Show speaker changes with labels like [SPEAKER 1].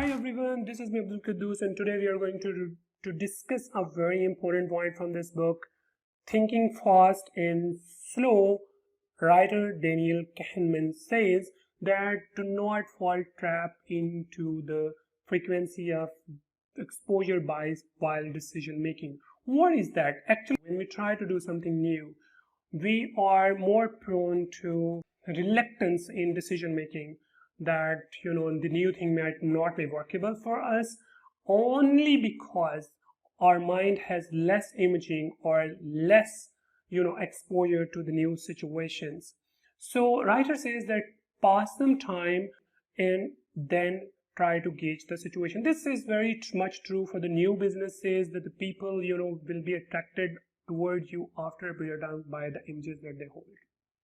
[SPEAKER 1] Hi everyone, this is me Abdul Quddus, and today we are going to discuss a very important point from this book, Thinking Fast and Slow. Writer Daniel Kahneman says that do not fall trap into the frequency of exposure bias while decision making. What is that? Actually, when we try to do something new, we are more prone to reluctance in decision making, that the new thing might not be workable for us, only because our mind has less imaging or less exposure to the new situations. So writer says that pass some time and then try to gauge the situation. This is very much true for the new businesses, that the people will be attracted towards you after a period of time by the images that they hold.